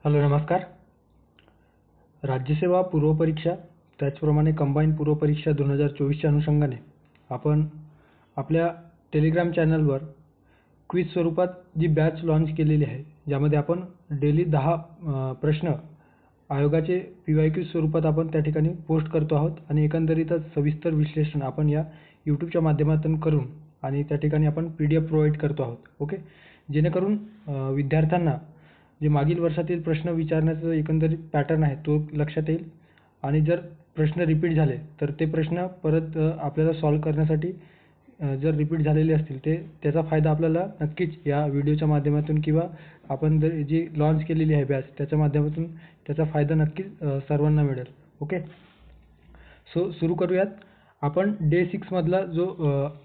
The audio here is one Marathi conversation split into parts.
हॅलो नमस्कार. राज्यसेवा पूर्वपरीक्षा त्याचप्रमाणे कंबाईन पूर्वपरीक्षा 2024च्या अनुषंगाने आपण आपल्या टेलिग्राम चॅनलवर क्विज स्वरूपात जी बॅच लॉन्च केलेली आहे, ज्यामध्ये आपण डेली 10 प्रश्न आयोगाचे PYQ स्वरूपात आपण त्या ठिकाणी पोस्ट करतो आहोत आणि एकंदरीतच सविस्तर विश्लेषण आपण या यूट्यूबच्या माध्यमातून करून आणि त्या ठिकाणी आपण PDF प्रोव्हाइड करतो आहोत. ओके, जेणेकरून विद्यार्थ्यांना जे मागील वर्षातील प्रश्न विचारण्याचा एकंदरीत पॅटर्न आहे तो लक्षात येईल आणि जर प्रश्न रिपीट झाले तर ते प्रश्न परत आपल्याला सॉल्व्ह करण्यासाठी जर रिपीट झालेले असतील त्याचा फायदा आपल्याला नक्कीच या व्हिडिओच्या माध्यमातून किंवा आपण जी लॉन्च केलेली आहे बॅच त्याच्या माध्यमातून त्याचा फायदा नक्कीच सर्वांना मिळेल. ओके, सो सुरू करूयात. आपण डे 6 मधला जो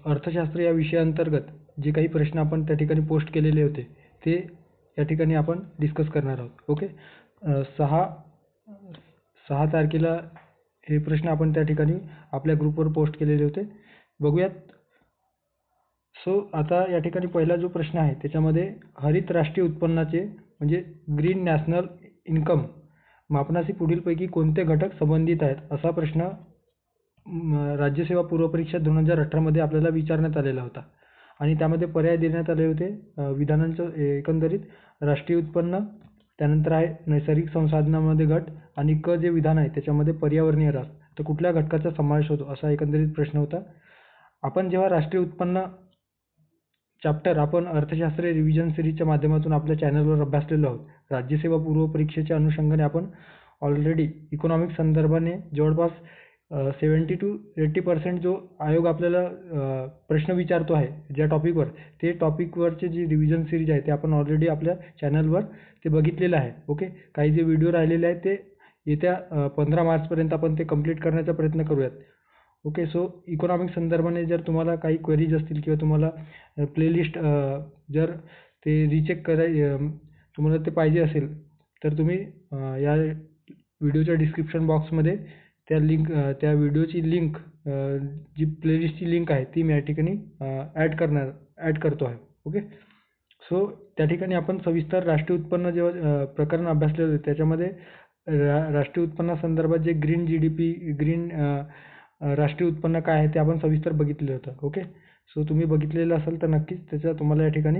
अर्थशास्त्र या विषयाअंतर्गत जे काही प्रश्न आपण त्या ठिकाणी पोस्ट केलेले होते ते या ठिकाणी आपण डिस्कस करणार आहोत. ओके, 6 तारखेला हे प्रश्न आपण त्या ठिकाणी आपल्या ग्रुपवर पोस्ट केलेले होते. बघूयात. सो आता या ठिकाणी पहिला जो प्रश्न आहे त्याच्यामध्ये हरित राष्ट्रीय उत्पन्नाचे म्हणजे ग्रीन नॅशनल इन्कम मापनाशी पुढीलपैकी कोणते घटक संबंधित आहेत, असा प्रश्न राज्यसेवा पूर्वपरीक्षा 2018 मध्ये आपल्याला विचारण्यात आलेला होता आणि त्यामध्ये पर्याय देण्यात आले होते. विधानांचं एकंदरीत राष्ट्रीय उत्पन्न, त्यानंतर आहे नैसर्गिक संसाधनांमध्ये घट आणि जे विधान आहे त्याच्यामध्ये पर्यावरणीय ऱ्हास, तर कुठल्या घटकाचा समावेश होतो असा एकंदरीत प्रश्न होता. आपण जेव्हा राष्ट्रीय उत्पन्न चॅप्टर आपण अर्थशास्त्र रिव्हिजन सिरीजच्या माध्यमातून आपल्या चॅनलवर अभ्यासलेलो आहोत. राज्यसेवा पूर्वपरीक्षेच्या अनुषंगाने आपण ऑलरेडी इकॉनॉमिक्स संदर्भाने जवळपास 70 to 80% जो आयोग आपल्याला प्रश्न विचारतो आहे ज्या टॉपिकवर, ते टॉपिकवरचे जी रिव्हिजन सिरीज आहे ते आपण ऑलरेडी आपल्या चॅनलवर ते बघितलेलं आहे. ओके, काही जे व्हिडिओ राहिलेले आहेत ते येत्या 15 मार्चपर्यंत आपण ते कंप्लीट करण्याचा प्रयत्न करूयात. ओके, सो इकॉनॉमिक्स संदर्भाने जर तुम्हाला काही क्वेरीज असतील किंवा तुम्हाला प्लेलिस्ट जर ते रिचेक तुम्हाला ते पाहिजे असेल तर तुम्ही या व्हिडिओच्या डिस्क्रिप्शन बॉक्समध्ये त्या व्हिडिओची लिंक, जी प्लेलिस्टची लिंक आहे ती मी या ठिकाणी ॲड करतो आहे. ओके, सो त्या ठिकाणी आपण सविस्तर राष्ट्रीय उत्पन्न जेव्हा प्रकरण अभ्यासले होते त्याच्यामध्ये राष्ट्रीय उत्पन्नासंदर्भात जे ग्रीन GDP ग्रीन राष्ट्रीय उत्पन्न काय आहे ते आपण सविस्तर बघितलेलं होतं. ओके, सो तुम्ही बघितलेलं असेल तर नक्कीच त्याचा तुम्हाला या ठिकाणी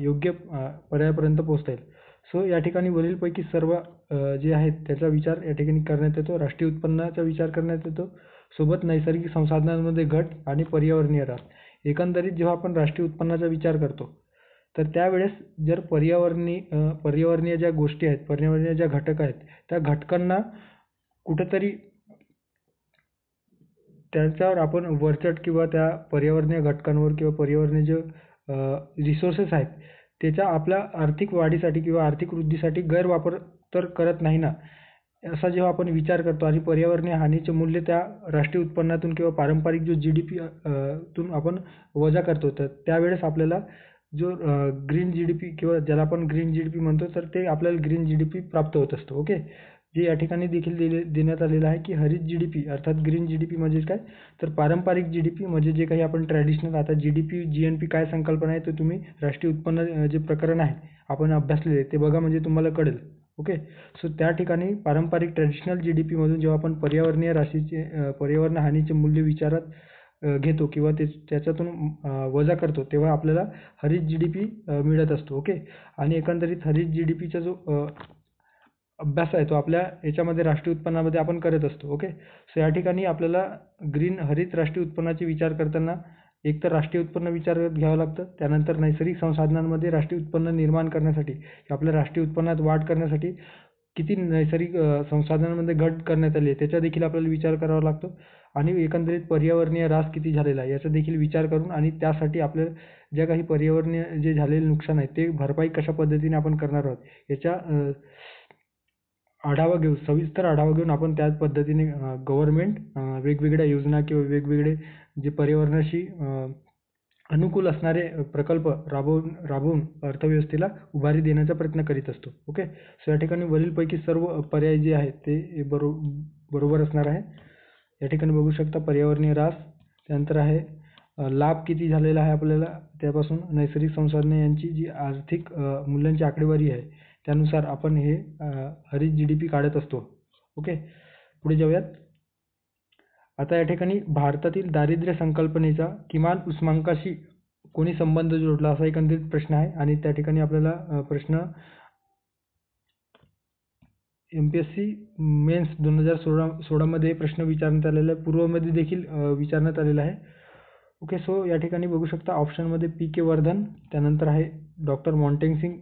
योग्य पर्यायापर्यंत पोहोचता येईल. सो या ठिकाणी वरीलपैकी सर्व जे आहेत त्याचा विचार या ठिकाणी करण्यात येतो. राष्ट्रीय उत्पन्नाचा विचार करण्यात येतो, सोबत नैसर्गिक संसाधनांमध्ये घट आणि पर्यावरणीय ऱ्हास. एकंदरीत जेव्हा आपण राष्ट्रीय उत्पन्नाचा विचार करतो तर त्यावेळेस जर पर्यावरणीय ज्या गोष्टी आहेत, पर्यावरणीय ज्या घटक आहेत त्या घटकांना कुठेतरी त्याच्यावर आपण वरचढ किंवा त्या पर्यावरणीय घटकांवर किंवा पर्यावरणीय जे रिसोर्सेस आहेत त्याच्या आपल्या आर्थिक वाढीसाठी किंवा आर्थिक वृद्धीसाठी गैरवापर तर करत नाही ना, असा जेव्हा आपण विचार करतो आणि पर्यावरणीय हानीचे मूल्य त्या राष्ट्रीय उत्पन्नातून किंवा पारंपरिक जो GDP तून आपण वजा करतो, तर त्यावेळेस आपल्याला जो ग्रीन GDP किंवा ज्याला आपण ग्रीन GDP म्हणतो तर ते आपल्याला ग्रीन GDP प्राप्त होत असतो. ओके, जे या ठिकाणी देखील देण्यात आलेलं आहे की हरित GDP अर्थात ग्रीन GDP म्हणजे काय, तर पारंपरिक GDP म्हणजे जे काही आपण ट्रॅडिशनल आता GDP GNP काय संकल्पना आहे ते तुम्ही राष्ट्रीय उत्पन्न जे प्रकरण आहे आपण अभ्यासलेले ते बघा, म्हणजे तुम्हाला कळेल. ओके, सो त्या ठिकाणी पारंपरिक ट्रॅडिशनल GDP मधून जेव्हा आपण पर्यावरणीय पर्यावरण हानीचे मूल्य विचारात घेतो किंवा त्याच्यातून वजा करतो तेव्हा आपल्याला हरित GDP मिळत असतो. ओके, आणि एकंदरीत हरित GDPचा जो अभ्यास आहे तो आपल्या याच्यामध्ये राष्ट्रीय उत्पन्नामध्ये आपण करत असतो. ओके, सो या ठिकाणी आपल्याला हरित राष्ट्रीय उत्पन्नाचे विचार करताना एक तर राष्ट्रीय उत्पन्न विचारात घ्यावं लागतं, त्यानंतर नैसर्गिक संसाधनांमध्ये राष्ट्रीय उत्पन्न निर्माण करण्यासाठी आपल्या राष्ट्रीय उत्पन्नात वाढ करण्यासाठी किती नैसर्गिक संसाधनांमध्ये घट करण्यात आली आहे त्याचा देखील आपल्याला विचार करावा लागतो आणि एकंदरीत पर्यावरणीय ऱ्हास किती झालेला आहे याचा देखील विचार करून आणि त्यासाठी आपल्याला ज्या काही पर्यावरणीय जे झालेले नुकसान आहे ते भरपाई कशा पद्धतीने आपण करणार आहोत याचा सविस्तर आढावा घेऊन आपण त्याच पद्धतीने गव्हर्नमेंट वेगवेगळ्या योजना किंवा वेगवेगळे जे पर्यावरणाशी अनुकूल असणारे प्रकल्प राबवून अर्थव्यवस्थेला उभारी देण्याचा प्रयत्न करीत असतो. ओके, सो या ठिकाणी वरीलपैकी सर्व पर्याय जे आहेत ते बरोबर असणार आहे. या ठिकाणी बघू शकता पर्यावरणीय ऱ्हास, त्यानंतर आहे लाभ किती झालेला आहे आपल्याला त्यापासून, नैसर्गिक संसाधने यांची जी आर्थिक मूल्यांची आकडेवारी आहे त्यानुसार आपण हे हरित GDP काढत असतो. ओके, पुढे जाऊयात. आता या ठिकाणी भारतातील दारिद्र्य संकल्पनेचा किमान उष्मांकाशी कोणी संबंध जोडला, असा एकंदरीत प्रश्न आहे. आणि त्या ठिकाणी आपल्याला प्रश्न MPSC मेन्स 2016 मध्ये प्रश्न विचारण्यात आलेला आहे. पूर्वमध्ये देखील विचारण्यात आलेला आहे. ओके, सो या ठिकाणी बघू शकता ऑप्शनमध्ये PK वर्धन, त्यानंतर आहे डॉक्टर मॉन्टेगसिंग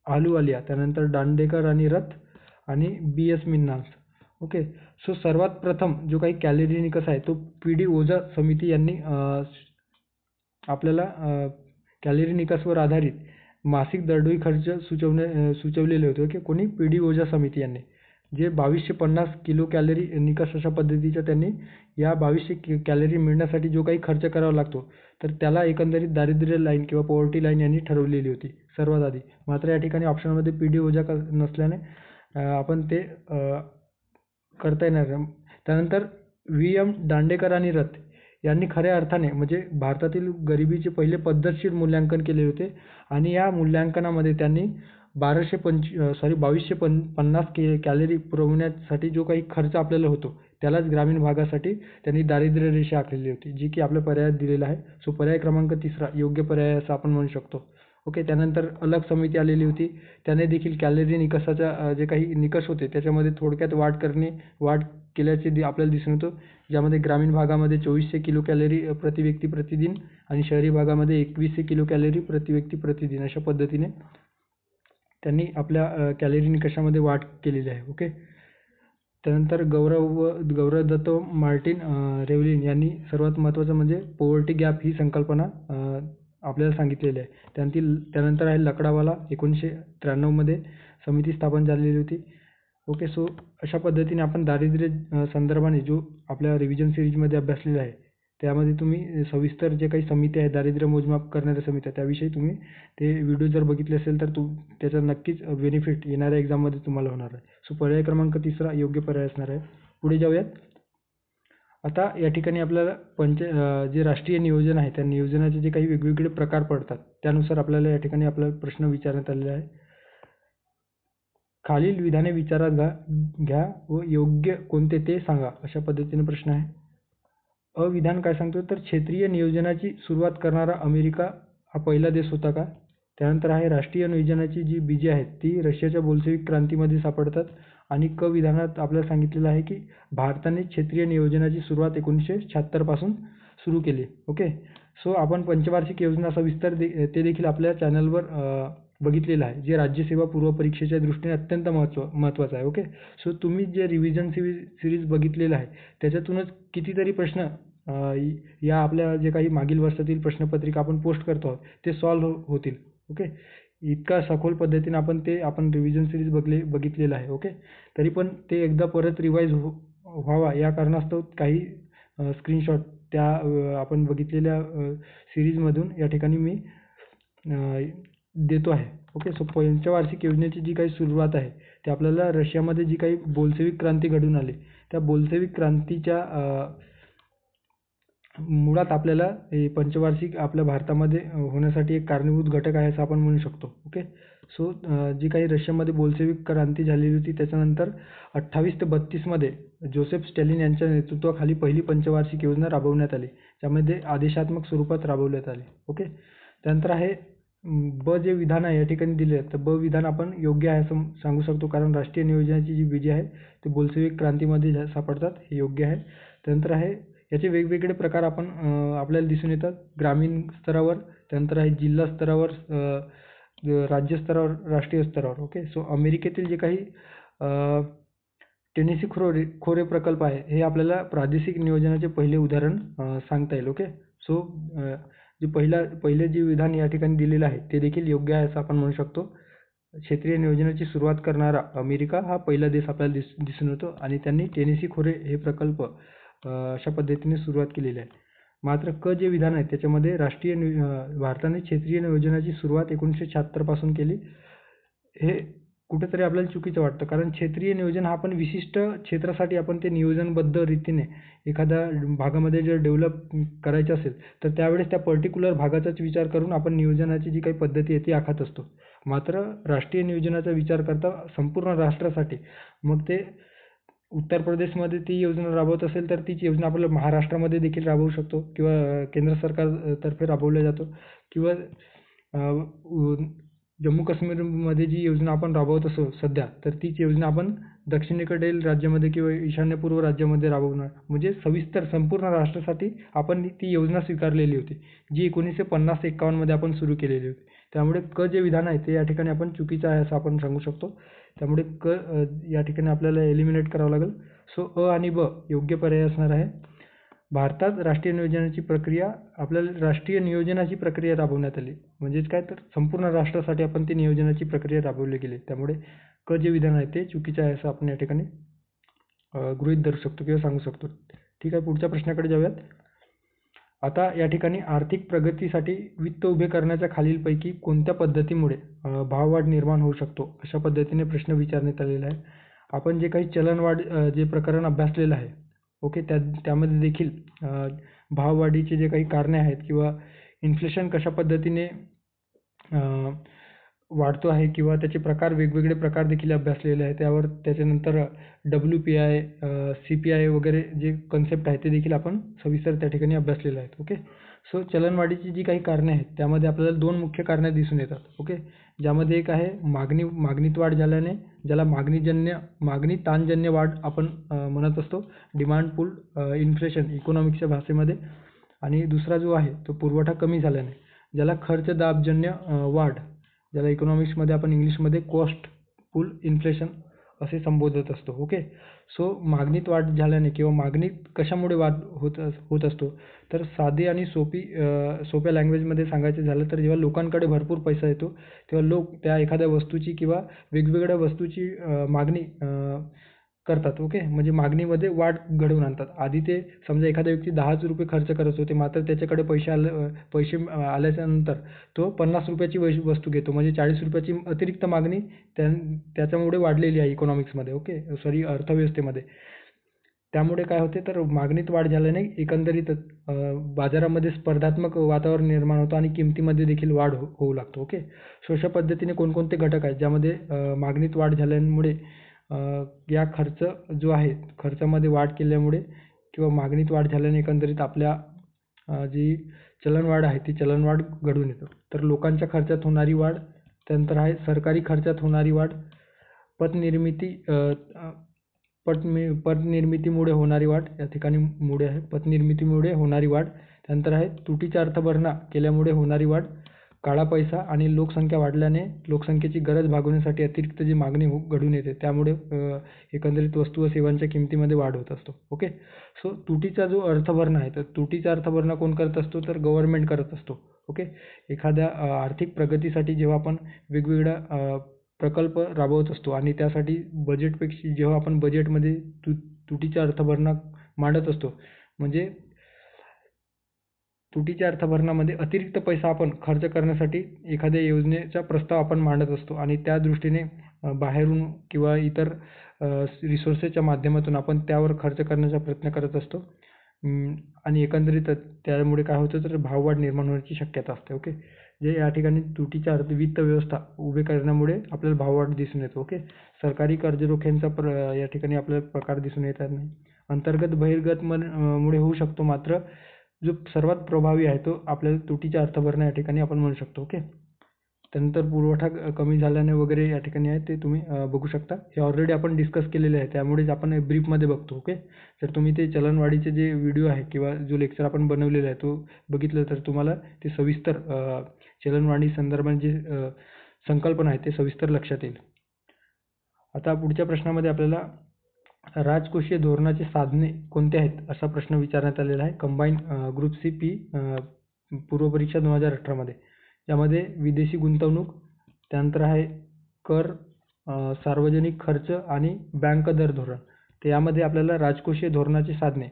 अहलुवालिया, त्यानंतर दांडेकर आणि रथ, आणि BS मिन्हास. ओके, सो सर्वात प्रथम जो काही कॅलरी निकष आहे तो PD ओझा समिती यांनी आपल्याला कॅलरी निकषावर आधारित मासिक दरडोई खर्च सुचवलेले होते. ओके, कोणी? PD ओझा समिती यांनी, जे 2250 किलो कॅलरी निकष अशा पद्धतीच्या त्यांनी या 2200 कॅलरी मिळण्यासाठी जो काही खर्च करावा लागतो तर त्याला एकंदरीत दारिद्र्य लाईन किंवा पॉवर्टी लाईन यांनी ठरवलेली होती सर्वात आधी. मात्र या ठिकाणी ऑप्शनमध्ये PD ओझा नसल्याने आपण ते करता येणार. त्यानंतर VM दांडेकर आणि रथ यांनी खऱ्या अर्थाने म्हणजे भारतातील गरिबीचे पहिले पद्धतशीर मूल्यांकन केले होते. आणि या मूल्यांकनामध्ये त्यांनी 2250 कॅलरी पुरवण्यासाठी जो काही खर्च आपल्याला होतो त्यालाच ग्रामीण भागासाठी त्यांनी दारिद्र्य रेषा आखलेली होती, जी की आपल्या पर्यायात दिलेला आहे. सो पर्याय क्रमांक 3 योग्य पर्याय असं आपण म्हणू शकतो. ओके, त्यानंतर अलग समिती आलेली होती, त्याने देखील कॅलरी निकषाचा जे काही निकष होते त्याच्यामध्ये थोडक्यात वाढ केल्याचे आपल्याला दिसून येतो, ज्यामध्ये ग्रामीण भागामध्ये 2400 किलो कॅलरी प्रति व्यक्ती प्रतिदिन आणि शहरी भागामध्ये 2100 किलो कॅलरी प्रति व्यक्ती प्रतिदिन अशा पद्धतीने त्यांनी आपल्या कॅलरी निकषामध्ये वाढ केलेली आहे. ओके, त्यानंतर गौरव दत्त मार्टिन रेव्हलिन यांनी सर्वात महत्त्वाचं म्हणजे पॉवर्टी गॅप ही संकल्पना आपल्याला सांगितलेली आहे. त्यानंतर आहे लकडावाला, 1993 मध्ये समिती स्थापन झालेली होती. ओके, सो अशा पद्धतीने आपण दारिद्र्य संदर्भाने जो आपल्या रिव्हिजन सिरीजमध्ये अभ्यासलेला आहे त्यामध्ये तुम्ही सविस्तर जे काही समिती आहे दारिद्र्य मोजमाप करणाऱ्या समित्या त्याविषयी तुम्ही ते व्हिडिओ जर बघितले असेल तर त्याचा नक्कीच बेनिफिट येणाऱ्या एक्झाममध्ये तुम्हाला होणार आहे. सो पर्याय क्रमांक 3 योग्य पर्याय असणार आहे. पुढे जाऊयात. आता या ठिकाणी आपल्याला जे राष्ट्रीय नियोजन आहे त्या नियोजनाचे जे काही वेगवेगळे प्रकार पडतात त्यानुसार आपल्याला या ठिकाणी आपला प्रश्न विचारण्यात आलेला आहे. खालील विधाने विचारात घ्या व योग्य कोणते ते सांगा, अशा पद्धतीने प्रश्न आहे. विधान काय सांगतो तर क्षेत्रीय नियोजनाची सुरुवात करणारा अमेरिका हा पहिला देश होता का? त्यानंतर आहे राष्ट्रीय नियोजनाची जी बीजे आहेत ती रशियाच्या बोल्शेविक क्रांतीमध्ये सापडतात. आणि विधानात आपल्याला सांगितलेलं आहे की भारताने क्षेत्रीय नियोजनाची सुरुवात 1976 पासून सुरू केली. ओके, सो आपण पंचवार्षिक योजना सविस्तर ते देखील आपल्या चॅनलवर बघितलेलं आहे, जे राज्यसेवा पूर्व परीक्षेच्या दृष्टीने अत्यंत महत्त्वाचं आहे. ओके, सो तुम्ही जे रिव्हिजन सिरीज बघितलेलं आहे त्याच्यातूनच कितीतरी प्रश्न या आपल्या जे काही मागील वर्षातील प्रश्नपत्रिका आपण पोस्ट करतो आहोत ते सॉल्व्ह होतील. ओके, इतका सखोल पद्धतीने आपण रिव्हिजन सिरीज बघितलेलं आहे. ओके, तरी पण ते एकदा परत रिवाइज व्हावा या कारणास्तव काही स्क्रीनशॉट त्या आपण बघितलेल्या सिरीजमधून या ठिकाणी मी देतो आहे. ओके, सो पंचवार्षिक योजनेची जी काही सुरुवात आहे ते आपल्याला रशियामध्ये जी काही बोल्शेविक क्रांती घडून आली त्या बोल्शेविक क्रांतीच्या मुळात आपल्याला पंचवार्षिक आपल्या भारतामध्ये होण्यासाठी एक कारणीभूत घटक आहे असं आपण म्हणू शकतो. ओके, सो जी काही रशियामध्ये बोल्शेविक क्रांती झालेली होती त्याच्यानंतर 28 ते 32 मध्ये जोसेफ स्टॅलिन यांच्या नेतृत्वाखाली पहिली पंचवार्षिक योजना राबवण्यात आली, ज्यामध्ये आदेशात्मक स्वरूपात राबवण्यात आली. ओके, त्यानंतर आहे जे विधान आहे या ठिकाणी दिले आहे तर विधान आपण योग्य आहे असं सांगू शकतो, कारण राष्ट्रीय नियोजनाची जी बीजे आहे ते बोल्शेविक क्रांतीमध्ये सापडतात, हे योग्य आहे. त्यानंतर आहे याचे वेगवेगळे प्रकार आपल्याला दिसून येतात ग्रामीण स्तरावर, त्यानंतर आहे जिल्हा स्तरावर, राज्य स्तरावर, राष्ट्रीय स्तरावर. ओके, सो अमेरिकेतील जे काही टेनेसी खोरे प्रकल्प आहे हे आपल्याला प्रादेशिक नियोजनाचे पहिले उदाहरण सांगता येईल. ओके, सो जे पहिले जे विधान या ठिकाणी दिलेलं आहे ते देखील योग्य आहे असं आपण म्हणू शकतो. क्षेत्रीय नियोजनाची सुरुवात करणारा अमेरिका हा पहिला देश आपल्याला दिसून येतो आणि त्यांनी टेनेसी खोरे हे प्रकल्प अशा पद्धतीने सुरुवात केलेली आहे. मात्र जे विधान आहे त्याच्यामध्ये भारताने क्षेत्रीय नियोजनाची सुरुवात 1976 पासून केली, हे कुठेतरी आपल्याला चुकीचं वाटतं, कारण क्षेत्रीय नियोजन हा आपण विशिष्ट क्षेत्रासाठी आपण ते नियोजनबद्ध रीतीने एखाद्या भागामध्ये जर डेव्हलप करायचं असेल तर त्यावेळेस त्या पर्टिक्युलर भागाचाच विचार करून आपण नियोजनाची जी काही पद्धती आहे ती आखत असतो. मात्र राष्ट्रीय नियोजनाचा विचार करता संपूर्ण राष्ट्रासाठी, मग ते उत्तर प्रदेशमध्ये ती योजना राबवत असेल तर तीच योजना आपल्याला महाराष्ट्रामध्ये देखील राबवू शकतो किंवा केंद्र सरकारतर्फे राबवल्या जातो, किंवा जम्मू काश्मीरमध्ये जी योजना आपण राबवत असो सध्या, तर तीच योजना आपण दक्षिणेकडील राज्यामध्ये किंवा ईशान्यपूर्व राज्यामध्ये राबवणार. म्हणजे सविस्तर संपूर्ण राष्ट्रासाठी आपण ती योजना स्वीकारलेली होती, जी 1950-51 मध्ये आपण सुरू केलेली होती. त्यामुळे जे विधान आहे ते या ठिकाणी आपण चुकीचं आहे असं आपण सांगू शकतो. त्यामुळे या ठिकाणी आपल्याला एलिमिनेट करावं लागेल. सो आणि ब योग्य पर्याय असणार आहे. भारतात राष्ट्रीय नियोजनाची प्रक्रिया राबवण्यात आली. म्हणजेच काय, तर संपूर्ण राष्ट्रासाठी आपण ती नियोजनाची प्रक्रिया राबवली गेली. त्यामुळे जे विधान आहे ते चुकीचं आहे असं आपण या ठिकाणी गृहीत धरू शकतो किंवा सांगू शकतो. ठीक आहे, पुढच्या प्रश्नाकडे जाऊयात. आता या ठिकाणी आर्थिक प्रगतीसाठी वित्त उभे करण्याच्या खालीलपैकी कोणत्या पद्धतीमुळे भाववाढ निर्माण होऊ शकतो, अशा पद्धतीने प्रश्न विचारण्यात आलेला आहे. आपण जे काही चलनवाढ जे प्रकरण अभ्यासलेलं आहे, ओके, त्यामध्ये देखील भाववाढीचे जे काही कारणे आहेत किंवा इन्फ्लेशन कशा पद्धतीने वाढतो आहे किंवा त्याचे वेगवेगळे प्रकार देखील अभ्यासलेले आहेत. त्याच्यानंतर WPI, CPI वगैरे जे कन्सेप्ट आहे ते देखील आपण सविस्तर त्या ठिकाणी अभ्यासलेले आहेत. ओके, सो चलनवाढीची जी काही कारणे आहेत त्यामध्ये आपल्याला 2 मुख्य कारणे दिसून येतात. ओके, ज्यामध्ये एक आहे मागणीत वाढ झाल्याने, ज्याला मागणी ताणजन्य वाढ आपण म्हणत असतो, डिमांड पुल इन्फ्लेशन इकॉनॉमिक्सच्या भाषेमध्ये. आणि दुसरा जो आहे तो पुरवठा कमी झाल्याने, ज्याला खर्च दाबजन्य वाढ, ज्याला इकॉनॉमिक्समध्ये आपण इंग्लिशमध्ये कॉस्ट पुल इन्फ्लेशन असे संबोधत असतो. ओके, सो मागणीत वाढ झाल्याने किंवा मागणीत कशामुळे वाढ होत असतो, तर साधी आणि सोप्या लँग्वेजमध्ये सांगायचं झालं तर जेव्हा लोकांकडे भरपूर पैसा येतो तेव्हा लोक त्या एखाद्या वस्तूची किंवा वेगवेगळ्या वस्तूची मागणी करतात. ओके, म्हणजे मागणीमध्ये वाढ घडवून आणतात. आधी ते समजा एखादा व्यक्ती 10च रुपये खर्च करत होते, मात्र त्याच्याकडे पैसे आल्याच्या नंतर तो 50 रुपयाची वस्तू घेतो, म्हणजे 40 रुपयाची अतिरिक्त मागणी त्याच्यामुळे वाढलेली आहे इकॉनॉमिक्समध्ये. ओके, सॉरी, अर्थव्यवस्थेमध्ये. त्यामुळे काय होते, तर मागणीत वाढ झाल्याने एकंदरीतच बाजारामध्ये स्पर्धात्मक वातावरण निर्माण होतं आणि किमतीमध्ये देखील वाढ होऊ लागतो. ओके, सो अशा पद्धतीने कोणकोणते घटक आहेत ज्यामध्ये मागणीत वाढ झाल्यामुळे या खर्च जो आहे खर्चामध्ये वाढ केल्यामुळे किंवा मागणीत वाढ झाल्याने एकंदरीत आपल्या जी चलनवाढ आहे ती चलनवाढ घडून येतो. तर लोकांच्या खर्चात होणारी वाढ, त्यानंतर आहे सरकारी खर्चात होणारी वाढ, पतनिर्मितीमुळे होणारी वाढ, या ठिकाणी मुळे आहे, पतनिर्मितीमुळे होणारी वाढ. त्यानंतर आहे तुटीच्या अर्थभरणा केल्यामुळे होणारी वाढ, काळा पैसा आणि लोकसंख्या वाढल्याने लोकसंख्येची गरज भागवण्यासाठी अतिरिक्त जी मागणी घडून येते त्यामुळे एकंदरीत वस्तू व सेवांच्या किमतीमध्ये वाढ होत असतो. ओके, सो तुटीचा जो अर्थभरणा आहे, तर तुटीचा अर्थभरणा कोण करत असतो, तर गव्हर्नमेंट करत असतो. ओके, एखाद्या आर्थिक प्रगतीसाठी जेव्हा आपण वेगवेगळ्या प्रकल्प राबवत असतो आणि त्यासाठी बजेटपेक्षा जेव्हा आपण बजेटमध्ये तुटीचा अर्थभरणा मांडत असतो, म्हणजे तुटीच्या अर्थभरणामध्ये अतिरिक्त पैसा आपण खर्च करण्यासाठी एखाद्या योजनेचा प्रस्ताव आपण मांडत असतो आणि त्या दृष्टीने बाहेरून किंवा इतर रिसोर्सेसच्या माध्यमातून आपण त्यावर खर्च करण्याचा प्रयत्न करत असतो. आणि एकंदरीतच त्यामुळे काय होतं, तर भाववाढ निर्माण होण्याची शक्यता असते. ओके, जे या ठिकाणी तुटीच्या वित्त व्यवस्था उभे करण्यामुळे आपल्याला भाववाढ दिसून येतो. ओके, सरकारी कर्जरोख्यांचा या ठिकाणी आपल्याला प्रकार दिसून येतात नाही. अंतर्गत बहिर्गत मुळे होऊ शकतो, मात्र जो सर्वात प्रभावी आहे तो आपल्याला तुटीच्या अर्थभरणा या ठिकाणी आपण म्हणू शकतो. ओके, त्यानंतर पुरवठा कमी झाल्याने वगैरे या ठिकाणी आहे ते तुम्ही बघू शकता. हे ऑलरेडी आपण डिस्कस केलेले आहे, त्यामुळेच आपण ब्रीफमध्ये बघतो. ओके, जर तुम्ही ते चलनवाढीचे जे व्हिडिओ आहे किंवा जो लेक्चर आपण बनवलेला आहे तो बघितलं तर तुम्हाला ते सविस्तर चलनवाढी संदर्भात जे संकल्पना आहे ते सविस्तर लक्षात येईल. आता पुढच्या प्रश्नामध्ये आपल्याला राजकोषीय धोरणाची साधने कोणती आहेत असा प्रश्न विचारण्यात आलेला आहे. कंबाईन ग्रुप सी पी पूर्व परीक्षा 2018 मध्ये. यामध्ये विदेशी गुंतवणूक, त्यानंतर आहे कर, सार्वजनिक खर्च आणि बँक दर धोरण. तर यामध्ये आपल्याला राजकोषीय धोरणाची साधने,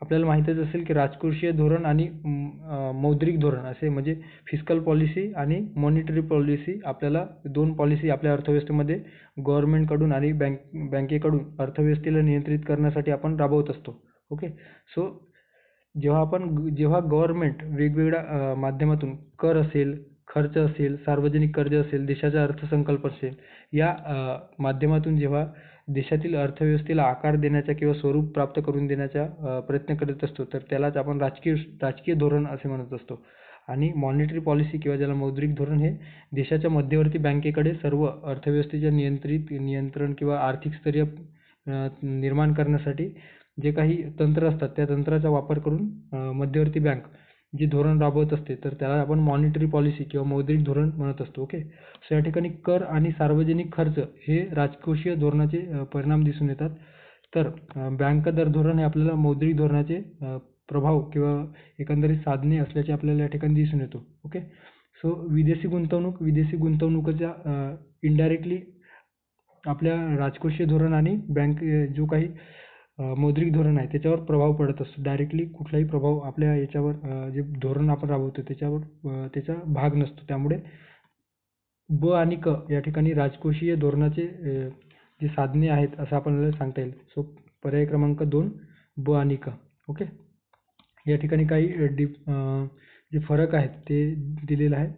आपल्याला माहितीच असेल की राजकोषीय धोरण आणि मौद्रिक धोरण असे म्हणजे फिस्कल पॉलिसी आणि मॉनिटरी पॉलिसी, आपल्याला 2 पॉलिसी आपल्या अर्थव्यवस्थेमध्ये गव्हर्नमेंटकडून आणि बँकेकडून अर्थव्यवस्थेला नियंत्रित करण्यासाठी आपण राबवत असतो. ओके, सो जेव्हा गव्हर्नमेंट वेगवेगळ्या माध्यमातून कर असेल, खर्च असेल, सार्वजनिक कर्ज असेल, देशाचा अर्थसंकल्प असेल, या माध्यमातून जेव्हा देशातील अर्थव्यवस्थेला आकार देण्याचा किंवा स्वरूप प्राप्त करून देण्याचा प्रयत्न करत असतो, तर त्यालाच आपण राजकीय धोरण असे म्हणत असतो. आणि मॉनिटरी पॉलिसी किंवा ज्याला मौद्रिक धोरण हे देशाच्या मध्यवर्ती बँकेकडे सर्व अर्थव्यवस्थेच्या नियंत्रण किंवा आर्थिक स्थैर्य निर्माण करण्यासाठी जे काही तंत्र असतात त्या तंत्राचा वापर करून मध्यवर्ती बँक जे धोरण राबवत असते, तर त्याला आपण मॉनिटरी पॉलिसी किंवा मौद्रिक धोरण म्हणत असतो. ओके. सो या ठिकाणी कर आणि सार्वजनिक खर्च हे राजकोषीय धोरणाचे परिणाम दिसून येतात. तर बँक दर धोरण हे आपल्याला मौद्रिक धोरणाचे प्रभाव किंवा एकंदरीत साधने असल्याचे आपल्याला या ठिकाणी दिसून येतो. ओके. सो विदेशी गुंतवणुकीच्या इनडायरेक्टली आपल्या राजकोषीय धोरण आणि बँक जो काही मौद्रिक धोरण आहे त्याच्यावर प्रभाव पडत असतो. डायरेक्टली कुठलाही प्रभाव आपल्या याच्यावर जे धोरण आपण राबवतो त्याच्यावर त्याचा भाग नसतो. त्यामुळे ब आणि क या ठिकाणी राजकोषीय धोरणाचे जे साधने आहेत असं आपल्याला सांगता येईल. सो पर्याय क्रमांक 2 ब आणि क. ओके. या ठिकाणी काही जे फरक आहेत ते दिलेले आहेत.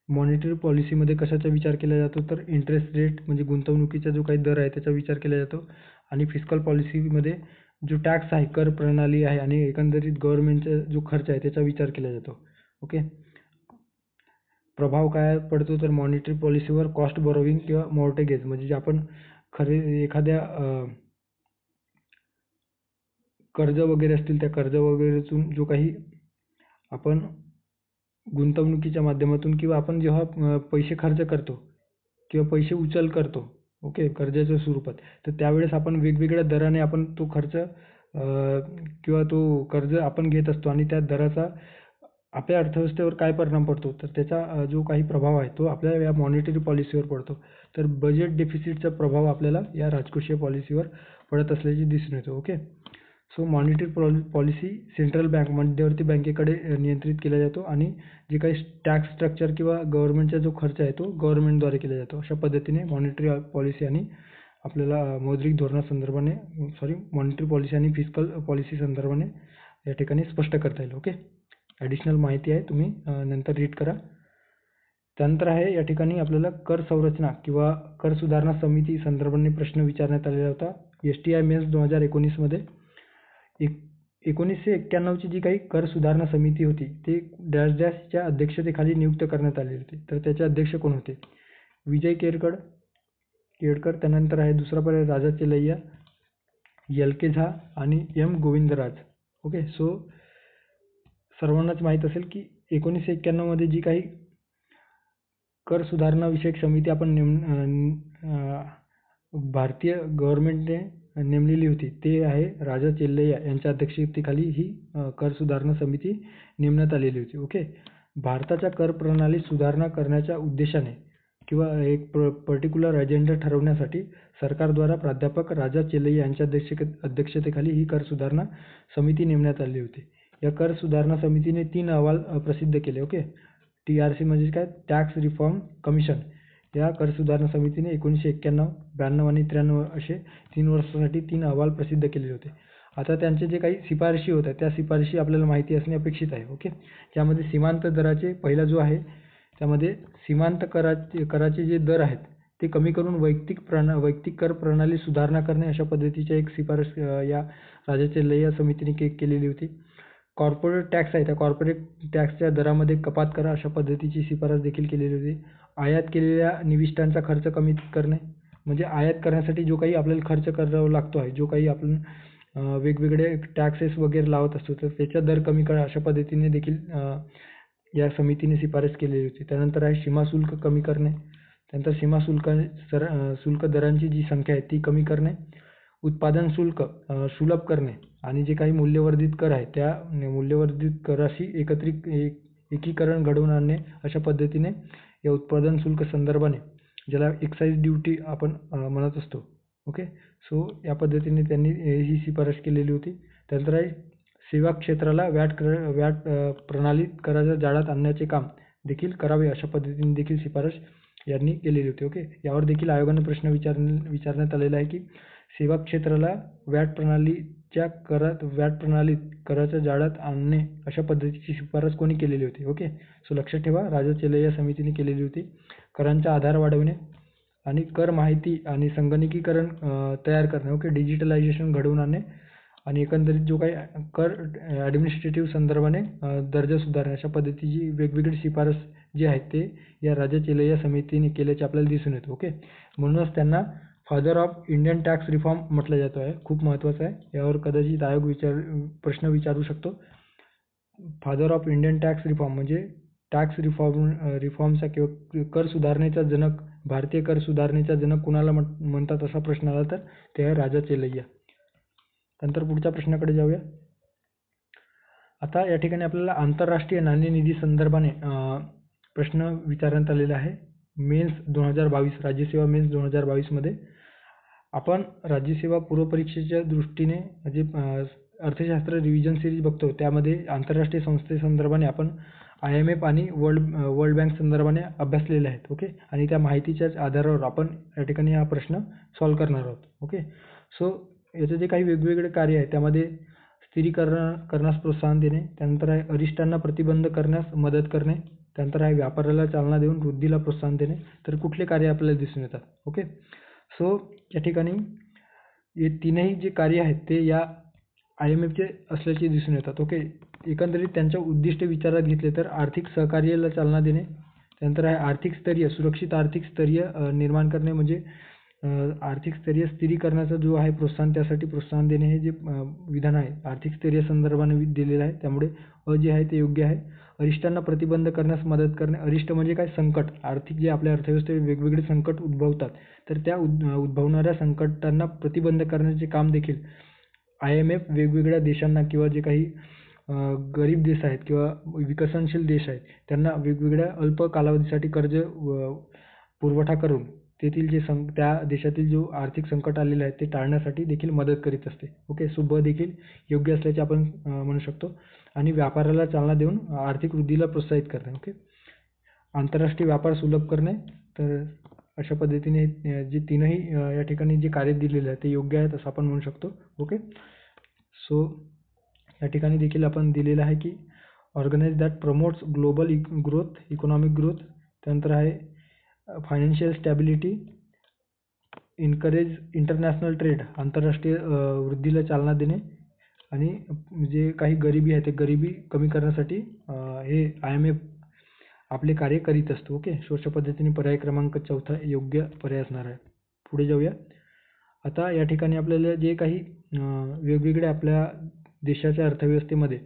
मॉनिटरी पॉलिसीमध्ये कशाचा विचार केला जातो, तर इंटरेस्ट रेट म्हणजे गुंतवणुकीचा जो काही दर आहे त्याचा विचार केला जातो. आणि फिस्कल पॉलिसीमध्ये जो टॅक्स आहे, कर प्रणाली आहे आणि एकंदरीत गव्हर्नमेंटचा जो खर्च आहे त्याचा विचार केला जातो. ओके. प्रभाव काय पडतो, तर मॉनिटरी पॉलिसीवर कॉस्ट बॉरोविंग किंवा मॉर्टगेज म्हणजे जे आपण एखाद्या कर्ज वगैरे असतील त्या कर्ज वगैरेतून जो काही आपण गुंतवणुकीच्या माध्यमातून किंवा आपण जेव्हा पैसे खर्च करतो किंवा पैसे उचल करतो, ओके, कर्जाच्या स्वरूपात, तर त्यावेळेस आपण वेगवेगळ्या दराने आपण तो खर्च किंवा तो कर्ज आपण घेत असतो आणि त्या दराचा आपल्या अर्थव्यवस्थेवर काय परिणाम पडतो, तर त्याचा जो काही प्रभाव आहे तो आपल्या या मॉनिटरी पॉलिसीवर पडतो. तर बजेट डेफिसिटचा प्रभाव आपल्याला या राजकोषीय पॉलिसीवर पडत असल्याचे दिसून येतो. Okay. So monetary policy central bank मध्यवर्ती बँकेकडे नियंत्रित केला जातो आणि जे काही टॅक्स स्ट्रक्चर किंवा गव्हर्नमेंटचा जो खर्च आहे तो गव्हर्नमेंटद्वारे केला जातो. अशा पद्धतीने मॉनिटरी पॉलिसी आणि आपल्याला मौद्रिक धोरणासंदर्भाने मॉनिटरी पॉलिसी आणि फिस्कल पॉलिसी संदर्भाने या ठिकाणी स्पष्ट करता येईल. ओके. ॲडिशनल माहिती आहे, तुम्ही नंतर रीड करा. त्यानंतर आहे या ठिकाणी आपल्याला कर संरचना किंवा कर सुधारणा समिती संदर्भाने प्रश्न विचारण्यात आलेला होता. STI मेन्स 2019 मध्ये 1991ची जी काही कर सुधारणा समिती होती ते डॅश डॅशच्या अध्यक्षतेखाली नियुक्त करण्यात आली होती. तर त्याचे अध्यक्ष कोण होते? विजय केळकर. त्यानंतर आहे दुसरा पर्याय राजा चेलैया, LK झा आणि M गोविंदराज. ओके. सो सर्वांनाच माहीत असेल की 1991 मध्ये जी काही कर सुधारणा विषयक समिती आपण भारतीय गव्हर्नमेंटने नेमलेली होती ते आहे राजा चेल्लैया यांच्या अध्यक्षतेखाली ही कर सुधारणा समिती नेमण्यात आलेली होती. ओके. भारताच्या कर प्रणालीत सुधारणा करण्याच्या उद्देशाने किंवा एक पर्टिक्युलर अजेंडा ठरवण्यासाठी सरकारद्वारा प्राध्यापक राजा चेल्लैया यांच्या अध्यक्षतेखाली ही कर सुधारणा समिती नेमण्यात आली होती. या कर सुधारणा समितीने 3 अहवाल प्रसिद्ध केले. ओके. TRC म्हणजे काय? Tax reform commission. या कर सुधारणा समितीने 1991, 92 आणि 93 असे 3 वर्षांसाठी 3 अहवाल प्रसिद्ध केलेले होते. आता त्यांचे जे काही शिफारशी होत्या त्या शिफारशी आपल्याला माहिती असणे अपेक्षित आहे. ओके. ज्यामध्ये सीमांत दराचे पहिला जो आहे त्यामध्ये सीमांत कराचे जे दर आहेत ते कमी करून वैयक्तिक कर प्रणाली सुधारणा करणे अशा पद्धतीची एक शिफारस या राजा चेल्लैया समितीने केलेली होती. कॉर्पोरेट टॅक्स आहे त्या कॉर्पोरेट टॅक्सच्या दरामध्ये कपात करा अशा पद्धतीची शिफारस देखील केलेली होती. आयात केलेल्या निविष्ठांचा खर्च कमी करणे म्हणजे आयात करण्यासाठी जो काही आपल्याला खर्च करावा लागतो आहे, जो काही आपण वेगवेगळे टॅक्सेस वगैरे लावत असतो तर त्याचा दर कमी करा अशा पद्धतीने देखील या समितीने शिफारस केलेली होती. त्यानंतर आहे सीमा शुल्क कमी करणे. त्यानंतर सीमा शुल्क दरांची जी संख्या आहे ती कमी करणे. उत्पादन शुल्क सुलभ करणे आणि जे काही मूल्यवर्धित कर आहे त्या मूल्यवर्धित कराशी एकीकरण घडवून आणणे अशा पद्धतीने या उत्पादन शुल्क संदर्भाने ज्याला एक्साईज ड्युटी आपण म्हणत असतो. ओके. सो या पद्धतीने त्यांनी ही शिफारस केलेली होती. त्यानंतर आहे सेवा क्षेत्राला व्याट प्रणाली कराच्या जाळ्यात आणण्याचे काम देखील करावे अशा पद्धतीने देखील शिफारस यांनी केलेली होती. ओके. यावर देखील आयोगाने प्रश्न विचारण्यात आलेला आहे की सेवा क्षेत्राला व्याट प्रणाली च्या करात व्हॅट प्रणालीत कराच्या जाळ्यात आणणे अशा पद्धतीची शिफारस कोणी केलेली होती? ओके, सो लक्षात ठेवा, राजा चेलैया समितीने केलेली होती. करांचा आधार वाढवणे आणि कर माहिती आणि संगणकीकरण तयार करणे. ओके, डिजिटलायझेशन घडवून आणणे आणि एकंदरीत जो काही कर ॲडमिनिस्ट्रेटिव्ह संदर्भाने दर्जा सुधारणे अशा पद्धतीची वेगवेगळी शिफारस जी आहे ते या राजा चेलैया समितीने केल्याचे आपल्याला दिसून येतं. ओके, म्हणूनच त्यांना father of Indian tax reform म्हटलं जातं आहे. खूप महत्त्वाचं आहे, यावर कदाचित आयोग प्रश्न विचारू शकतो. Father of Indian tax reform म्हणजे टॅक्स रिफॉर्मचा किंवा कर सुधारणेचा जनक, भारतीय कर सुधारणेचा जनक कुणाला म्हणतात असा प्रश्न आला तर ते आहे राजा चेलैया. नंतर पुढच्या प्रश्नाकडे जाऊया. आता या ठिकाणी आपल्याला आंतरराष्ट्रीय नाणेनिधी संदर्भाने प्रश्न विचारण्यात आलेला आहे. मेन्स 2022 राज्यसेवा मेन्स 2022 मध्ये आपण राज्यसेवा पूर्वपरीक्षेच्या दृष्टीने म्हणजे अर्थशास्त्र रिव्हिजन सिरीज बघतो, त्यामध्ये आंतरराष्ट्रीय संस्थेसंदर्भाने आपण IMF आणि वर्ल्ड बँक संदर्भाने अभ्यासलेले आहेत. ओके, आणि त्या माहितीच्याच आधारावर आपण या ठिकाणी हा प्रश्न सॉल्व्ह करणार आहोत. ओके, सो याचे जे काही वेगवेगळे कार्य आहे त्यामध्ये स्थिरीकरणास प्रोत्साहन देणे, त्यानंतर आहे अरिष्टांना प्रतिबंध करण्यास मदत करणे, त्यानंतर आहे व्यापाराला चालना देऊन वृद्धीला प्रोत्साहन देणे. तर कुठले कार्य आपल्याला दिसून येतात? ओके, सो या ठिकाणी हे तीनही जे कार्य आहेत ते या IMFचे असल्याचे दिसून येतात. ओके, एकंदरीत त्यांच्या उद्दिष्ट विचारात घेतले तर आर्थिक सहकार्याला चालना देणे, त्यानंतर आहे आर्थिक स्तरीय सुरक्षित आर्थिक स्तरीय निर्माण करणे म्हणजे आर्थिक स्तरीय स्थिरीकरणाचा जो आहे प्रोत्साहन, त्यासाठी प्रोत्साहन देणे हे जे विधान आहे आर्थिक स्तरीय संदर्भाने दिलेलं आहे, त्यामुळे जे आहे ते योग्य आहे. अरिष्टांना प्रतिबंध करण्यास मदत करणे, अरिष्ट म्हणजे काय? संकट, आर्थिक जे आपल्या अर्थव्यवस्थेत वेगवेगळे संकट उद्भवतात तर त्या उद्भवणाऱ्या संकटांना प्रतिबंध करण्याचे काम देखील IMF वेगवेगळ्या देशांना किंवा जे काही गरीब देश आहेत किंवा विकसनशील देश आहेत त्यांना वेगवेगळ्या अल्प कालावधीसाठी कर्ज पुरवठा करून तेथील जे त्या देशातील जो आर्थिक संकट आलेले आहेत ते टाळण्यासाठी देखील मदत करीत असते. ओके, सो ब देखील योग्य असल्याचे आपण म्हणू शकतो. आणि व्यापाराला चालना देऊन आर्थिक वृद्धीला प्रोत्साहित करणे. ओके, आंतरराष्ट्रीय व्यापार सुलभ करणे. तर अशा पद्धतीने जे तीनही या ठिकाणी जे कार्य दिलेले आहे ते योग्य आहेत असं आपण म्हणू शकतो. ओके, सो या ठिकाणी देखील आपण दिलेलं आहे की organize that promotes global growth, economic growth, त्यानंतर आहे financial stability, encourage international trade, आंतरराष्ट्रीय वृद्धीला चालना देणे आणि जे काही गरिबी आहे ते गरिबी कमी करण्यासाठी हे IMF आपले कार्य करीत असतो. ओके, सो अशा पद्धतीने पर्याय क्रमांक 4 योग्य पर्याय असणार आहे. पुढे जाऊया. आता या ठिकाणी आपल्याला जे काही वेगवेगळे आपल्या देशाच्या अर्थव्यवस्थेमध्ये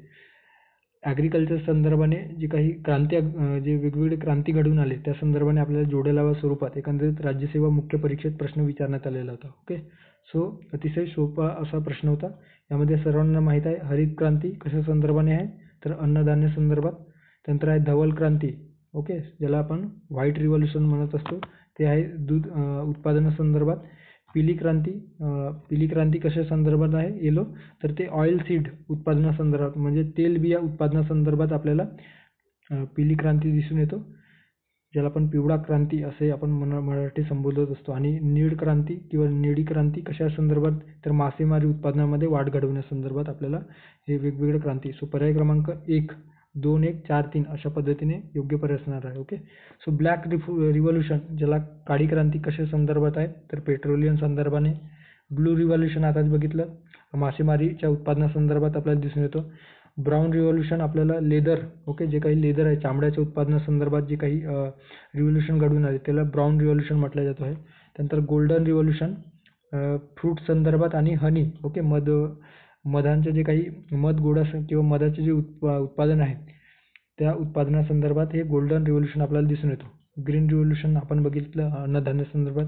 ॲग्रिकल्चर संदर्भाने जे काही जे वेगवेगळे क्रांती घडून आले त्या संदर्भाने आपल्याला जोड्या स्वरूपात एकंदरीत राज्यसेवा मुख्य परीक्षेत प्रश्न विचारण्यात आलेला होता. ओके, सो अतिशय सोपा असा प्रश्न होता. यामध्ये सर्वांना माहीत आहे हरित क्रांती कशा संदर्भाने आहे तर अन्नधान्य संदर्भात, त्यानंतर आहे धवल क्रांती, ओके, ज्याला आपण व्हाईट रिव्होल्यूशन म्हणत असतो, ते आहे दूध उत्पादनासंदर्भात. पिली क्रांती कशा संदर्भात आहे येलो तर ते ऑइल सीड उत्पादनासंदर्भात म्हणजे तेलबिया उत्पादनासंदर्भात आपल्याला पिली क्रांती दिसून येतो, ज्याला आपण पिवळा क्रांती असे आपण मराठी संबोधत असतो. आणि नीळ क्रांती किंवा निळी क्रांती कशा संदर्भात तर मासेमारी उत्पादनामध्ये वाढ घडवण्यासंदर्भात आपल्याला हे वेगवेगळे क्रांती. सो पर्याय क्रमांक 1, 2, 1, 4, 3 अशा पद्धतीने योग्य पर्याय असणार आहे. ओके, सो ब्लॅक रिव्होल्यूशन ज्याला काळी क्रांती कशा संदर्भात आहे तर पेट्रोलियम संदर्भाने. ब्लू रिव्होल्यूशन आताच बघितलं मासेमारीच्या उत्पादनासंदर्भात आपल्याला दिसून येतो. ब्राऊन रिव्होल्यूशन आपल्याला लेदर, ओके, जे काही लेदर आहे चामड्याच्या उत्पादनासंदर्भात जे काही रिव्होल्यूशन घडून आले त्याला ब्राऊन रिव्होल्यूशन म्हटलं जातो आहे. त्यानंतर गोल्डन रिव्होल्यूशन फ्रूट संदर्भात आणि हनी, ओके, मधांचे जे काही मध गोडा किंवा मधाचे जे उत्पादन आहे त्या उत्पादनासंदर्भात हे गोल्डन रिव्होल्यूशन आपल्याला दिसून येतो. ग्रीन रिव्होल्यूशन आपण बघितलं अन्नधान्य संदर्भात.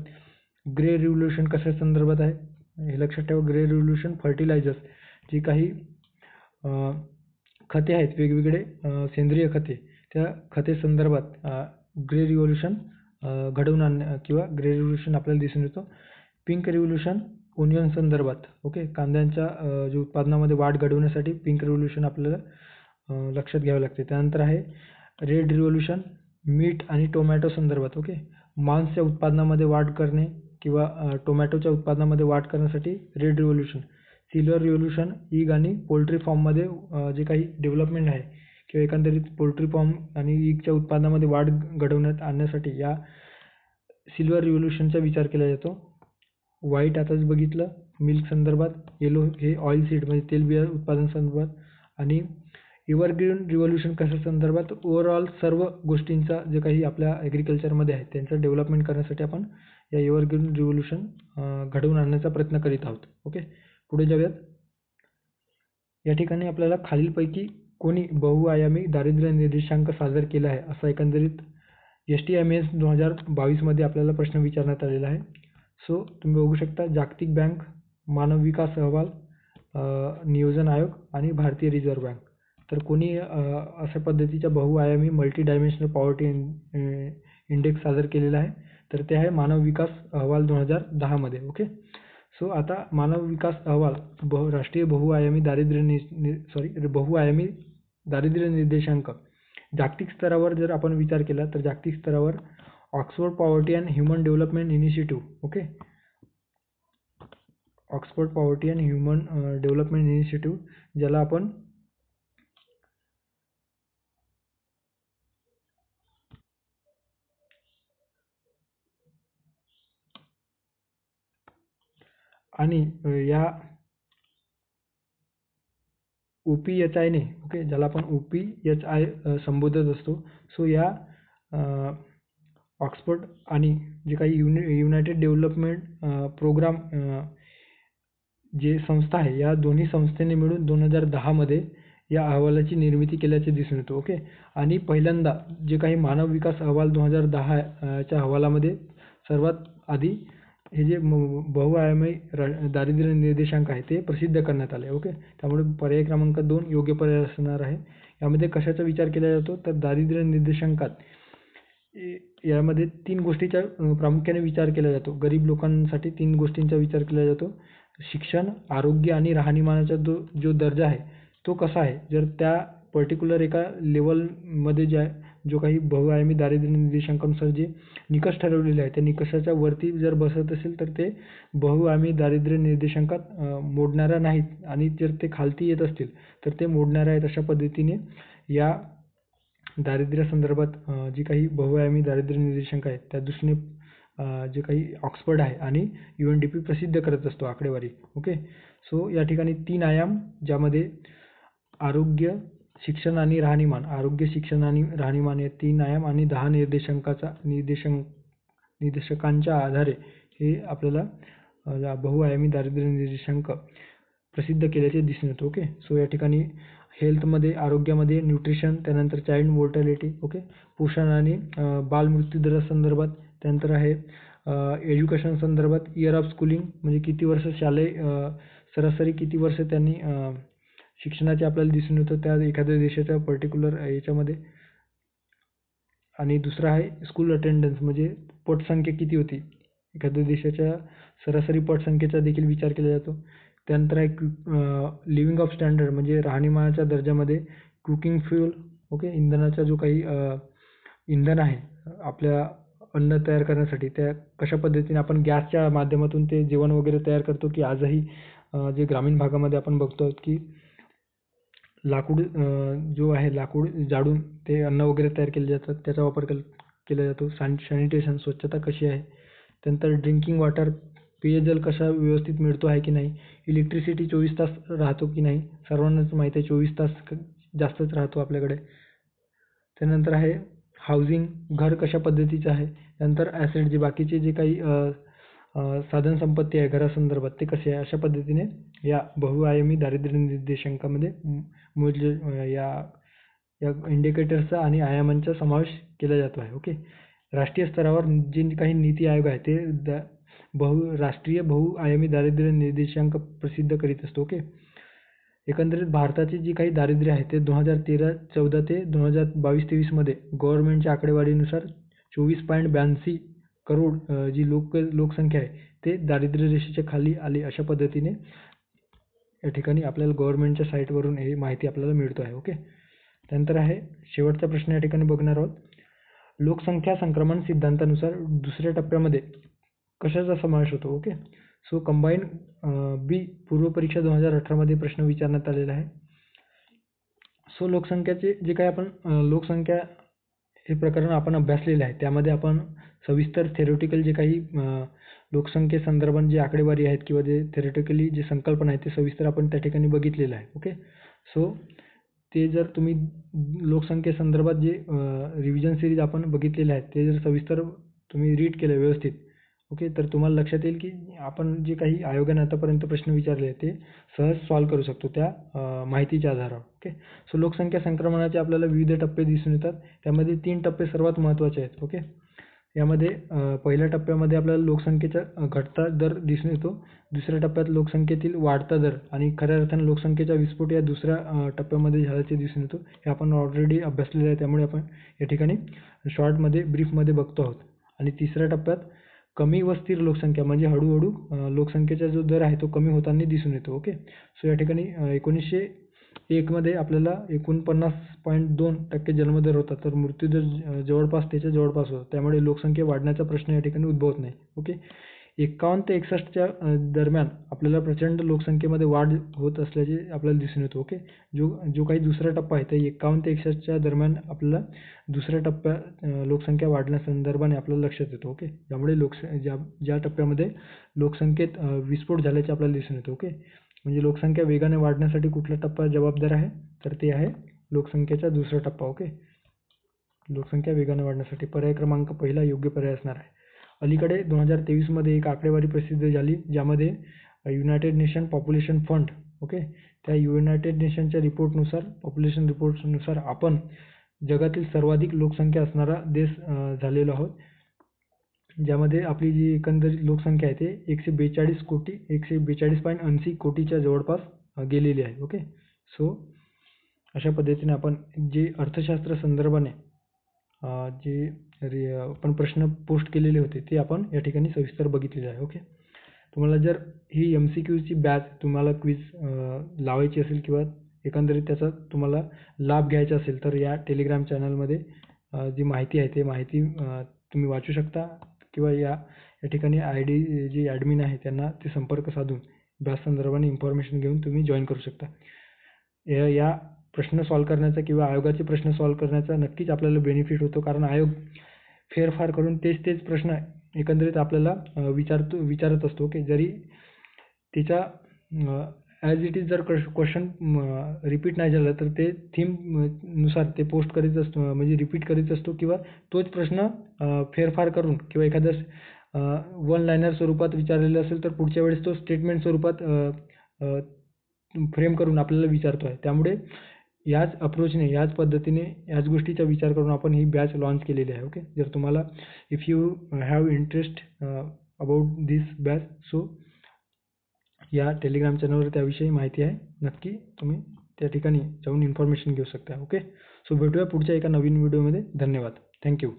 ग्रे रिव्होल्यूशन कशा संदर्भात आहे हे लक्षात ठेवा. ग्रे रिव्होल्यूशन फर्टिलायझर्स जी काही खते आहेत वेगवेगळे सेंद्रिय खते त्या खते संदर्भात ग्रे रिव्होल्यूशन घडवून आणणे किंवा ग्रे रिव्होल्यूशन आपल्याला दिसून येतो. पिंक रिव्होल्यूशन ओनियन संदर्भात, ओके, कांद्यांच्या जे उत्पादनामध्ये वाढ घडवण्यासाठी पिंक रिव्होल्यूशन आपल्याला लक्षात घ्यावे लागते. त्यानंतर आहे रेड रिव्होल्यूशन मीठ आणि टोमॅटो संदर्भात, ओके, मांसच्या उत्पादनामध्ये वाढ करणे किंवा टोमॅटोच्या उत्पादनामध्ये वाढ करण्यासाठी रेड रिव्होल्यूशन. सिल्वर रिव्होल्यूशन इग आणि पोल्ट्री फार्ममध्ये जे काही डेव्हलपमेंट आहे किंवा एकंदरीत पोल्ट्री फार्म आणि इगच्या उत्पादनामध्ये वाढ घडवण्यात आणण्यासाठी या सिल्वर रिव्होल्यूशनचा विचार केला जातो. व्हाईट आताच बघितलं मिल्क संदर्भात, येलो हे ऑइल सीड म्हणजे तेलबिया उत्पादन संदर्भात, आणि एव्हरग्रीन रिव्होल्यूशन कशा संदर्भात, ओव्हरऑल सर्व गोष्टींचा जे काही आपल्या ॲग्रिकल्चरमध्ये आहे त्यांचं डेव्हलपमेंट करण्यासाठी आपण या एव्हरग्रीन रिव्होल्यूशन घडवून आणण्याचा प्रयत्न करीत आहोत. ओके, पुढे जाऊयात. या ठिकाणी आपल्याला खालीलपैकी कोणी बहुआयामी दारिद्र्य निर्देशांक सादर केला आहे असा एकंदरीत STMS 2022 आपल्याला प्रश्न विचारण्यात आलेला आहे. सो तुम्ही बघू शकता जागतिक बँक, मानव विकास अहवाल, नियोजन आयोग आणि भारतीय रिझर्व्ह बँक. तर कोणी अशा पद्धतीच्या बहुआयामी मल्टी डायमेन्शनल पॉवर्टी इंडेक्स सादर केलेला आहे, तर ते आहे मानव विकास अहवाल 2010 मध्ये. ओके, सो आता मानव विकास अहवाल राष्ट्रीय बहुआयामी दारिद्र्य निर्देशांक जागतिक स्तरावर जर आपण विचार केला तर जागतिक स्तरावर Oxford poverty and human development initiative, okay, Oxford poverty and human development initiative, ज्याला आपण आणि या OPHI ने, ओके, ज्याला आपण OPHI संबोधत असतो. सो या ऑक्सफोर्ड आणि जे काही युनायटेड डेव्हलपमेंट प्रोग्राम जे संस्था आहे, या दोन्ही संस्थेने मिळून 2010 मध्ये या अहवालाची निर्मिती केल्याचे दिसून येतो. ओके, आणि पहिल्यांदा जे काही मानव विकास अहवाल 2010 च्या अहवालामध्ये सर्वात आधी हे जे बहुआयामी दारिद्र्य निर्देशांक आहे ते प्रसिद्ध करण्यात आले. ओके, त्यामुळे पर्याय क्रमांक 2 योग्य पर्याय असणार आहे. यामध्ये कशाचा विचार केला जातो तर दारिद्र्य निर्देशांकात यामध्ये 3 गोष्टीचा प्रामुख्याने विचार केला जातो. गरीब लोकांसाठी 3 गोष्टींचा विचार केला जातो. शिक्षण, आरोग्य आणि राहणीमानाचा जो दर्जा आहे तो कसा आहे. जर त्या पर्टिक्युलर एका लेवलमध्ये जो काही बहुआयामी दारिद्र्य निर्देशांकानुसार जे निकष ठरवलेले आहेत त्या निकषाच्या वरती जर बसत असेल तर ते बहुआयामी दारिद्र्य निर्देशांकात मोडणाऱ्या नाहीत, आणि जर ते खालती येत असतील तर ते मोडणाऱ्या आहेत. अशा पद्धतीने या दारिद्र्य संदर्भात जी काही बहुआयामी दारिद्र्य निर्देशांक आहेत त्या दृष्टीने जे काही ऑक्सफर्ड आहे आणि UNDP प्रसिद्ध करत असतो आकडेवारी. ओके, सो या ठिकाणी 3 आयाम ज्यामध्ये आरोग्य, शिक्षण आणि राहणीमान, आरोग्य, शिक्षण आणि राहणीमान या 3 आयाम आणि 10 निर्देशकांच्या आधारे हे आपल्याला बहुआयामी दारिद्र्य निर्देशांक प्रसिद्ध केल्याचे दिसून येतो. ओके, सो या ठिकाणी हेल्थमध्ये, आरोग्यामध्ये न्यूट्रिशन, त्यानंतर चाइल्ड मोर्टॅलिटी, ओके, पोषण आणि बाल मृत्यूदरासंदर्भात, त्यानंतर आहे एज्युकेशन संदर्भात, इयर ऑफ स्कूलिंग म्हणजे किती वर्ष शालेय सरासरी किती वर्ष त्यांनी शिक्षणाचे आपल्याला दिसून येतं त्या एखाद्या देशाच्या पर्टिक्युलर याच्यामध्ये. आणि दुसरा आहे स्कूल अटेंडन्स म्हणजे पटसंख्या किती होती, एखाद्या देशाच्या सरासरी पटसंख्येचा देखील विचार केला जातो. त्यानंतर आहे लिव्हिंग ऑफ स्टँडर्ड म्हणजे राहणीमानाच्या दर्जामध्ये कुकिंग फ्यूल, ओके, इंधनाचा जो काही इंधन आहे आपल्या अन्न तयार करण्यासाठी त्या कशा पद्धतीने आपण गॅसच्या माध्यमातून ते जेवण वगैरे तयार करतो, की आजही जे ग्रामीण भागामध्ये आपण बघतो की लाकूड जो आहे लाकूड जाळून ते अन्न वगैरे तयार केले जातात, त्याचा वापर केला जातो. सॅनिटेशन स्वच्छता कशी आहे, त्यानंतर ड्रिंकिंग वॉटर पेयजल कशा व्यवस्थित मिळतो आहे की नाही, इलेक्ट्रिसिटी 24 तास राहतो की नाही, सर्वांनाच माहीत आहे 24 तास जास्तच राहतो आपल्याकडे. त्यानंतर आहे हाऊसिंग, घर कशा पद्धतीचं आहे, त्यानंतर ॲसेट जे बाकीचे जे काही साधन संपत्ती आहे घरासंदर्भात ते कसे आहे. अशा पद्धतीने या बहुआयामी दारिद्र्य निर्देशांकामध्ये या इंडिकेटर्सचा आणि आयामांचा समावेश केला जातो आहे. ओके, राष्ट्रीय स्तरावर जे काही नीती आयोग आहे ते राष्ट्रीय बहुआयामी दारिद्र्य निर्देशांक प्रसिद्ध करीत असतो. ओके, एकंदरीत भारताचे जे काही दारिद्र्य आहे ते 2013-14 ते 2022-23 मध्ये गव्हर्नमेंटच्या आकडेवारीनुसार 24.82 करोड जी लोकसंख्या आहे ते दारिद्र्य रेषेच्या खाली आली. अशा पद्धतीने या ठिकाणी आपल्याला गव्हर्नमेंटच्या साईटवरून ही माहिती आपल्याला मिळतो आहे. ओके, त्यानंतर आहे शेवटचा प्रश्न या ठिकाणी बघणार आहोत. लोकसंख्या संक्रमण सिद्धांतानुसार दुसऱ्या टप्प्यामध्ये कशाचा समावेश होतो. ओके, सो कंबाईन बी पूर्व परीक्षा 2018 मध्ये प्रश्न विचारण्यात आलेला आहे. सो लोकसंख्याचे जे काही आपण लोकसंख्या हे प्रकरण आपण अभ्यासलेले आहे, त्यामध्ये आपण सविस्तर थेरोटिकल जे काही लोकसंख्येसंदर्भात जी आकडेवारी आहेत किंवा जे थेरोटिकली जे संकल्पना आहेत ते सविस्तर आपण त्या ठिकाणी बघितलेलं आहे. ओके. सो ते जर तुम्ही लोकसंख्येसंदर्भात जे रिव्हिजन सिरीज आपण बघितलेले आहेत ते जर सविस्तर तुम्ही रीड केलं व्यवस्थित, ओके, तर तुम्हाला लक्षात येईल की आपण जे काही आयोगाने आतापर्यंत प्रश्न विचारले आहेत ते सहज सॉल्व्ह करू शकतो त्या माहितीच्या आधारावर. ओके. सो लोकसंख्या संक्रमणाचे आपल्याला विविध टप्पे दिसून येतात. त्यामध्ये 3 टप्पे सर्वात महत्त्वाचे आहेत. ओके. यामध्ये पहिल्या टप्प्यामध्ये आपल्याला लोकसंख्येचा घटता दर दिसून येतो. दुसऱ्या टप्प्यात लोकसंख्येतील वाढता दर आणि खऱ्या अर्थाने लोकसंख्येचा विस्फोट या दुसऱ्या टप्प्यामध्ये झाल्याचे दिसून येतो. हे आपण ऑलरेडी अभ्यासलेले आहे, त्यामुळे आपण या ठिकाणी शॉर्टमध्ये ब्रीफमध्ये बघतो आहोत. आणि तिसऱ्या टप्प्यात कमी व स्थिर लोकसंख्या म्हणजे हळूहळू लोकसंख्येचा जो दर आहे तो कमी होताना दिसून येतो. ओके. सो या ठिकाणी 1901 मध्ये आपल्याला 49.2% जन्मदर होता, तर मृत्यूदर जवळपास त्याच्या जवळपास होता. त्यामुळे लोकसंख्या वाढण्याचा प्रश्न या ठिकाणी उद्भवत नाही. ओके. 51 ते 61च्या दरम्यान आपल्याला प्रचंड लोकसंख्येमध्ये वाढ होत असल्याचे आपल्याला दिसून येतो. ओके. जो काही दुसरा टप्पा आहे, त्या 51 ते 61च्या दरम्यान आपल्याला दुसऱ्या टप्प्यात लोकसंख्या वाढण्यासंदर्भाने आपल्याला लक्षात येतो. ओके. त्यामुळे ज्या टप्प्यामध्ये लोकसंख्येत विस्फोट झाल्याचे आपल्याला दिसून येतो. ओके. म्हणजे लोकसंख्या वेगाने वाढण्यासाठी कुठला टप्पा जबाबदार आहे, तर ते आहे लोकसंख्येचा दुसरा टप्पा. ओके. लोकसंख्या वेगाने वाढण्यासाठी पर्याय क्रमांक पहिला योग्य पर्याय असणार आहे. अलीकडे 2023 मध्ये एक आकडेवारी प्रसिद्ध झाली, ज्यामध्ये United nation population fund, okay, त्या युनायटेड नेशनच्या रिपोर्टनुसार, पॉप्युलेशन रिपोर्टनुसार आपण जगातील सर्वाधिक लोकसंख्या असणारा देश झालेलो आहोत, ज्यामध्ये आपली जी एकंदरीत लोकसंख्या आहे ते 142.80 कोटीच्या जवळपास गेलेली आहे. ओके. सो अशा पद्धतीने आपण जे अर्थशास्त्र संदर्भाने आपण प्रश्न पोस्ट केलेले होते ते आपण या ठिकाणी सविस्तर बघितलेले आहे. ओके. तुम्हाला जर ही MCQची बॅच तुम्हाला क्विज लावायची असेल किंवा एकंदरीत त्याचा तुम्हाला लाभ घ्यायचा असेल, तर या टेलिग्राम चॅनलमध्ये जी माहिती आहे ते माहिती तुम्ही वाचू शकता किंवा या ठिकाणी ID जी ॲडमिन आहे त्यांना ते संपर्क साधून बॅच संदर्भाने इन्फॉर्मेशन घेऊन तुम्ही जॉईन करू शकता. या प्रश्न सॉल्व्ह करण्याचा किंवा आयोगाचे प्रश्न सॉल्व्ह करण्याचा नक्कीच आपल्याला बेनिफिट होतो, कारण आयोग फेरफार करून तेच प्रश्न एकंदरीत आपल्याला विचारत असतो. ओके. जरी त्याच्या ॲज इट इज जर क्वेश्चन रिपीट नाही झालं तर ते थीमनुसार ते पोस्ट करीत असतो, म्हणजे रिपीट करीत असतो, किंवा तोच प्रश्न फेरफार करून किंवा एखाद्या वन लायनर स्वरूपात विचारलेला असेल तर पुढच्या वेळेस तो स्टेटमेंट स्वरूपात फ्रेम करून आपल्याला विचारतो आहे. त्यामुळे याच अप्रोचने, याच पद्धतीने, याच गोष्टीचा विचार करून आपण ही बॅच लॉन्च केलेली आहे. ओके. जर तुम्हाला if you have interest about this batch, so या टेलिग्राम चॅनलवर त्याविषयी माहिती आहे, नक्की तुम्ही त्या ठिकाणी जाऊन इन्फॉर्मेशन घेऊ शकता. ओके. सो भेटूया पुढच्या एका नवीन व्हिडिओमध्ये. धन्यवाद. थँक्यू.